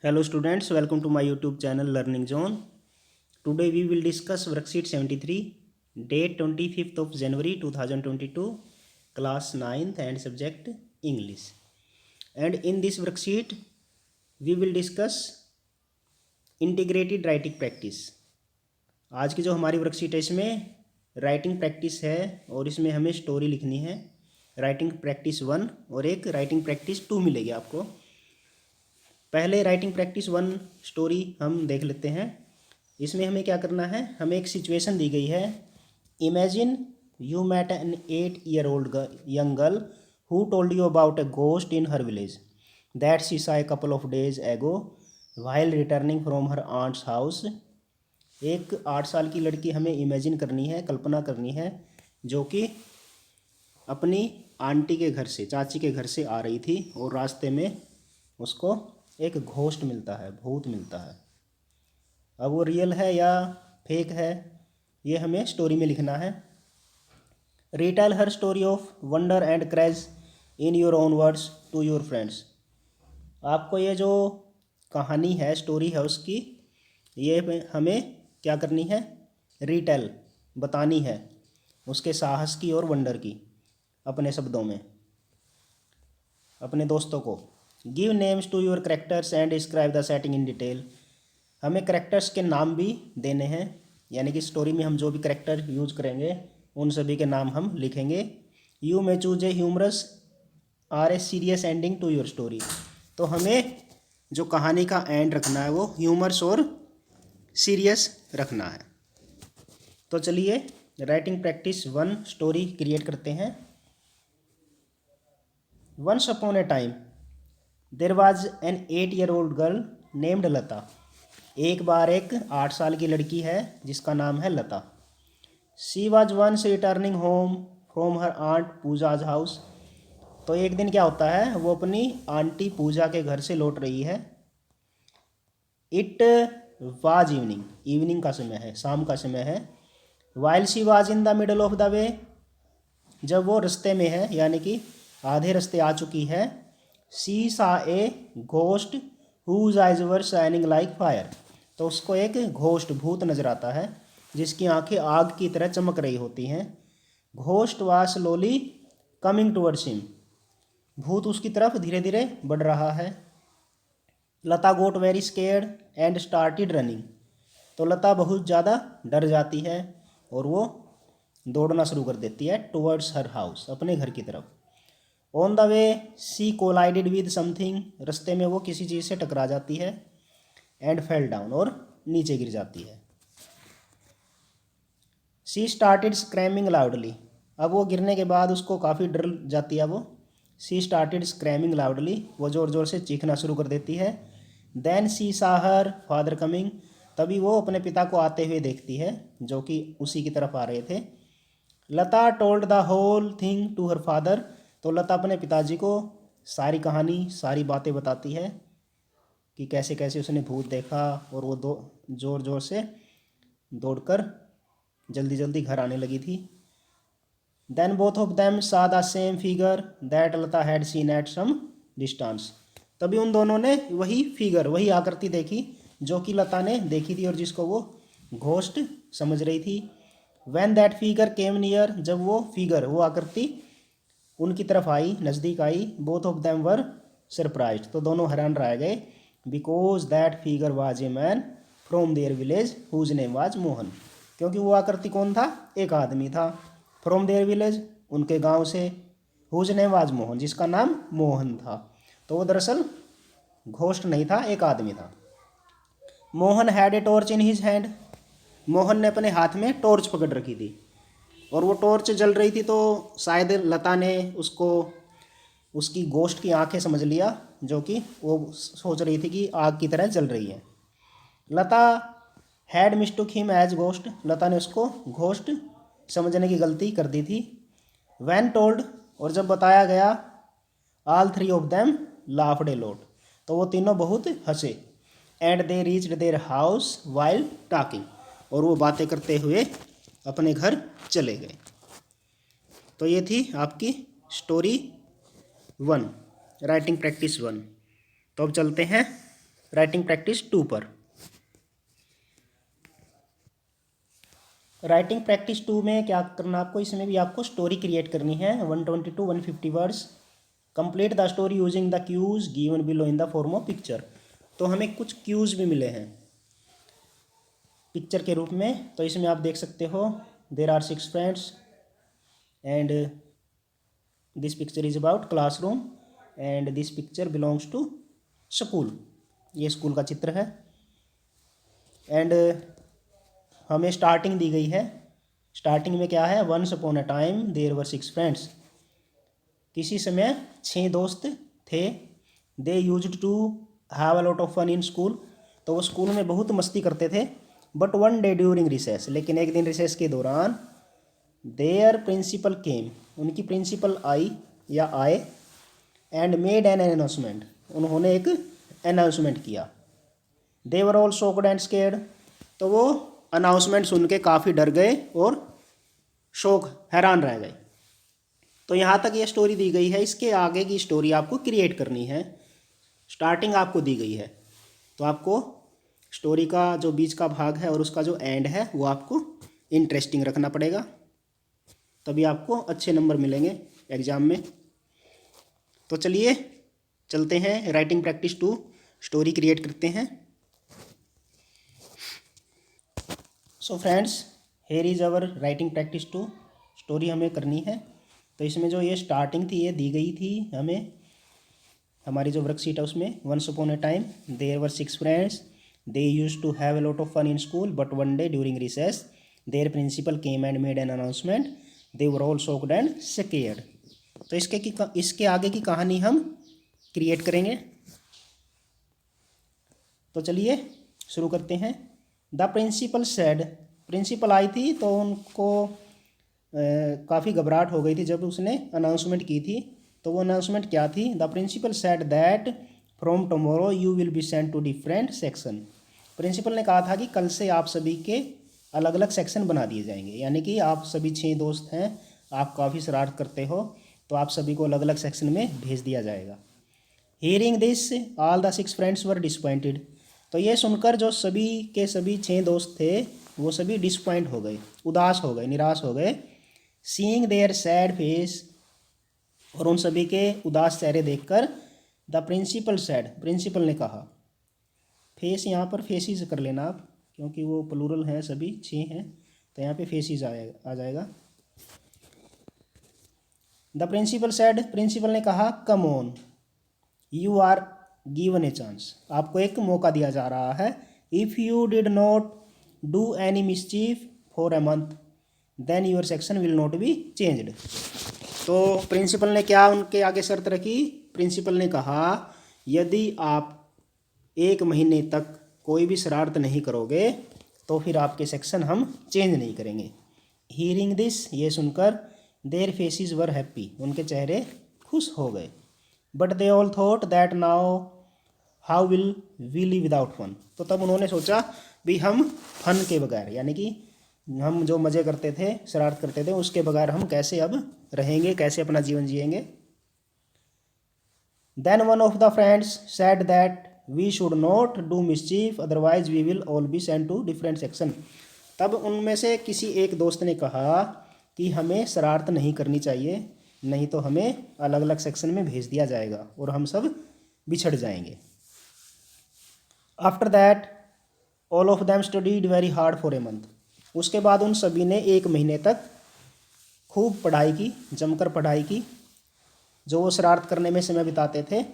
Hello students, welcome to my YouTube channel Learning Zone. Today we will discuss worksheet 73, date 25th of January 2022, class 9th and subject English. And in this worksheet we will discuss integrated writing practice. आज की जो हमारी worksheet है इसमें writing practice है और इसमें हमें स्टोरी लिखनी है। राइटिंग प्रैक्टिस 1 और एक राइटिंग प्रैक्टिस 2 मिलेगी आपको। पहले राइटिंग प्रैक्टिस 1 स्टोरी हम देख लेते हैं। इसमें हमें क्या करना है, हमें एक सिचुएशन दी गई है। Imagine you met an 8-year-old young girl who told you about a ghost in her village that she saw a couple of days ago while returning from her aunt's house. एक 8 साल की लड़की हमें imagine करनी है, कल्पना करनी है, जो कि अपनी आंटी के घर से, चाची के घर से आ रही थी और रास्ते में उसको एक घोस्ट मिलता है, भूत मिलता है। अब वो रियल है या फेक है, ये हमें स्टोरी में लिखना है। Retell her story of wonder and craze in your own words to your friends. आपको ये जो कहानी है, स्टोरी है उसकी, ये हमें क्या करनी है, रिटेल बतानी है, उसके साहस की और वंडर की, अपने शब्दों में, अपने दोस्तों को। Give names to your characters and describe the setting in detail. हमें करेक्टर्स के नाम भी देने हैं, यानी कि स्टोरी में हम जो भी करेक्टर यूज करेंगे उन सभी के नाम हम लिखेंगे। You may choose a humorous or a serious ending to your story. तो हमें जो कहानी का एंड रखना है वो ह्यूमरस और सीरियस रखना है। तो चलिए राइटिंग प्रैक्टिस 1 स्टोरी क्रिएट करते हैं। Once upon a time there was an 8-year-old girl named Lata. एक बार एक 8 साल की लड़की है जिसका नाम है Lata. She was once returning home from her aunt Pooja's house. तो एक दिन क्या होता है, वो अपनी आंटी पूजा के घर से लौट रही है। इट वाज इवनिंग, इवनिंग का समय है, शाम का समय है। While she was in the middle of the way, जब वो रास्ते में है, यानी कि आधे रास्ते आ चुकी है। She saw a ghost whose eyes were shining like fire. तो उसको एक घोस्ट, भूत नजर आता है जिसकी आंखें आग की तरह चमक रही होती हैं। Ghost was slowly coming towards him. भूत उसकी तरफ धीरे धीरे बढ़ रहा है। Lata got very scared and started running. तो लता बहुत ज़्यादा डर जाती है और वो दौड़ना शुरू कर देती है टुवर्ड्स हर हाउस, अपने घर की तरफ। On the way she collided with something. रास्ते में वो किसी चीज़ से टकरा जाती है। एंड फेल डाउन, और नीचे गिर जाती है। She started screaming loudly. अब वो गिरने के बाद उसको काफ़ी डर जाती है वो। शी स्टार्टेड स्क्रैमिंग लाउडली, वो ज़ोर ज़ोर से चीखना शुरू कर देती है। देन शी सा हर फादर कमिंग। तभी वो अपने पिता को आते हुए देखती है, जो कि उसी की तरफ आ रहे थे। Lata told the whole thing to her father. तो लता अपने पिताजी को सारी कहानी, सारी बातें बताती है कि कैसे कैसे उसने भूत देखा और वो ज़ोर ज़ोर से दौड़कर जल्दी जल्दी घर आने लगी थी। Then both of them saw the same figure that Lata had seen at some distance. तभी उन दोनों ने वही फिगर, वही आकृति देखी जो कि लता ने देखी थी और जिसको वो घोस्ट समझ रही थी। When that figure came near, जब वो फिगर, वो आकृति उनकी तरफ आई, नज़दीक आई, both of them were surprised. तो दोनों हैरान रह गए। Because that figure was a man from their village whose name was Mohan. क्योंकि वो आकृति कौन था, एक आदमी था। फ्रॉम देयर विलेज, उनके गांव से। हुज नेम वाज मोहन, जिसका नाम मोहन था। तो वो दरअसल घोस्ट नहीं था, एक आदमी था। Mohan had a torch in his hand. Mohan ने अपने हाथ में टॉर्च पकड़ रखी थी और वो टॉर्च जल रही थी। तो शायद लता ने उसको, उसकी घोस्ट की आंखें समझ लिया, जो कि वो सोच रही थी कि आग की तरह जल रही है। लता हैड मिस्टूक हिम एज घोस्ट। लता ने उसको घोस्ट समझने की गलती कर दी थी। वैन टोल्ड, और जब बताया गया, all 3 of them laughed a lot. तो वो तीनों बहुत हंसे। And they reached their house while talking, और वो बातें करते हुए अपने घर चले गए। तो ये थी आपकी स्टोरी 1, राइटिंग प्रैक्टिस 1। तो अब चलते हैं राइटिंग प्रैक्टिस 2 पर। राइटिंग प्रैक्टिस 2 में क्या करना आपको, इसमें भी आपको स्टोरी क्रिएट करनी है 120 to 150 words. Complete the story using the cues given below in the form of picture. तो हमें कुछ क्यूज भी मिले हैं पिक्चर के रूप में। तो इसमें आप देख सकते हो there are 6 friends and this picture is about classroom and this picture belongs to school. ये स्कूल का चित्र है। एंड हमें स्टार्टिंग दी गई है। स्टार्टिंग में क्या है, once upon a time there were 6 friends. किसी समय 6 दोस्त थे। They used to have a lot of fun in school. तो वो स्कूल में बहुत मस्ती करते थे। But one day during recess, लेकिन एक दिन रिसेस के दौरान देयर प्रिंसिपल केम, उनकी प्रिंसिपल आई या आए। एंड मेड एन अनाउंसमेंट, उन्होंने एक अनाउंसमेंट किया। They were all shocked and scared. तो वो अनाउंसमेंट सुन के काफ़ी डर गए और शौक हैरान रह गए। तो यहाँ तक ये स्टोरी दी गई है। इसके आगे की स्टोरी आपको क्रिएट करनी है। स्टार्टिंग आपको दी गई है तो आपको स्टोरी का जो बीच का भाग है और उसका जो एंड है वो आपको इंटरेस्टिंग रखना पड़ेगा, तभी आपको अच्छे नंबर मिलेंगे एग्ज़ाम में। तो चलिए चलते हैं राइटिंग प्रैक्टिस 2 स्टोरी क्रिएट करते हैं। So friends, here is our writing practice 2 story हमें करनी है। तो इसमें जो ये स्टार्टिंग थी ये दी गई थी हमें, हमारी जो वर्कशीट है उसमें। Once upon a time there were 6 friends, they used to have a lot of fun in school but one day during recess there principal came and made an announcement, they were all shocked and scared. तो इसके आगे की कहानी हम create करेंगे। तो चलिए शुरू करते हैं। द प्रिंसिपल सेड, प्रिंसिपल आई थी तो उनको काफ़ी घबराहट हो गई थी जब उसने अनाउंसमेंट की थी। तो वो अनाउंसमेंट क्या थी, the principal said that from tomorrow you will be sent to different section. Principal ने कहा था कि कल से आप सभी के अलग अलग सेक्शन बना दिए जाएंगे। यानी कि आप सभी 6 दोस्त हैं, आप काफ़ी शरारत करते हो, तो आप सभी को अलग अलग सेक्शन में भेज दिया जाएगा। Hearing this all the 6 friends were disappointed. तो ये सुनकर जो सभी के सभी 6 दोस्त थे वो सभी डिसपॉइंट हो गए, उदास हो गए, निराश हो गए। सीइंग देयर सैड फेस, और उन सभी के उदास चेहरे देखकर द प्रिंसिपल सैड, प्रिंसिपल ने कहा। फेस यहाँ पर फेसिस कर लेना आप, क्योंकि वो प्लूरल हैं, सभी 6 हैं, तो यहाँ पे फेसिस आ जाएगा। द प्रिंसिपल सैड, प्रिंसिपल ने कहा, come on you are given a chance, आपको एक मौका दिया जा रहा है। If you did not do any mischief for a month then your section will not be changed. तो प्रिंसिपल ने क्या उनके आगे शर्त रखी, प्रिंसिपल ने कहा यदि आप 1 महीने तक कोई भी शरारत नहीं करोगे तो फिर आपके सेक्शन हम चेंज नहीं करेंगे। हियरिंग दिस, ये सुनकर देयर फेसिस वर हैप्पी, उनके चेहरे खुश हो गए। But they all thought that now how will we live without fun. तो तब उन्होंने सोचा भी हम फन के बगैर, यानी कि हम जो मज़े करते थे, शरारत करते थे, उसके बगैर हम कैसे अब रहेंगे, कैसे अपना जीवन जिएंगे। Then one of the friends said that we should not do mischief otherwise we will all be sent to different section. तब उनमें से किसी एक दोस्त ने कहा कि हमें शरारत नहीं करनी चाहिए, नहीं तो हमें अलग अलग सेक्शन में भेज दिया जाएगा और हम सब बिछड़ जाएंगे। After that all of them studied very hard for a month. उसके बाद उन सभी ने 1 महीने तक खूब पढ़ाई की, जमकर पढ़ाई की। जो वो शरारत करने में समय बिताते थे,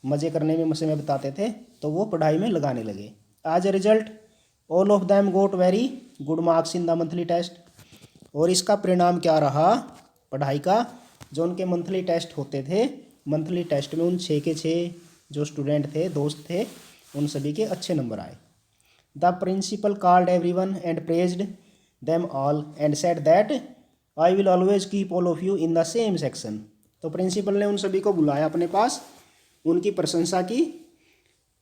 मज़े करने में समय बिताते थे, तो वो पढ़ाई में लगाने लगे। As a result all of them got very good marks in the monthly test. और इसका परिणाम क्या रहा पढ़ाई का, जो उनके मंथली टेस्ट होते थे, मंथली टेस्ट में उन 6 के 6 जो स्टूडेंट थे, दोस्त थे, उन सभी के अच्छे नंबर आए। The principal called everyone and praised them all and said that I will always keep all of you in the same section. तो प्रिंसिपल ने उन सभी को बुलाया अपने पास, उनकी प्रशंसा की,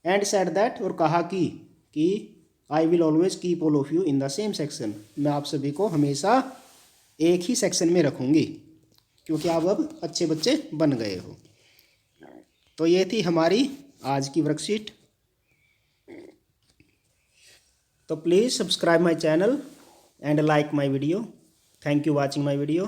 एंड सेड दैट, और कहा कि आई will always keep all of you in the same section, मैं आप सभी को हमेशा एक ही सेक्शन में रखूँगी क्योंकि आप अब अच्छे बच्चे बन गए हो। तो ये थी हमारी आज की वर्कशीट। तो please subscribe my channel and like my video. Thank you watching my video.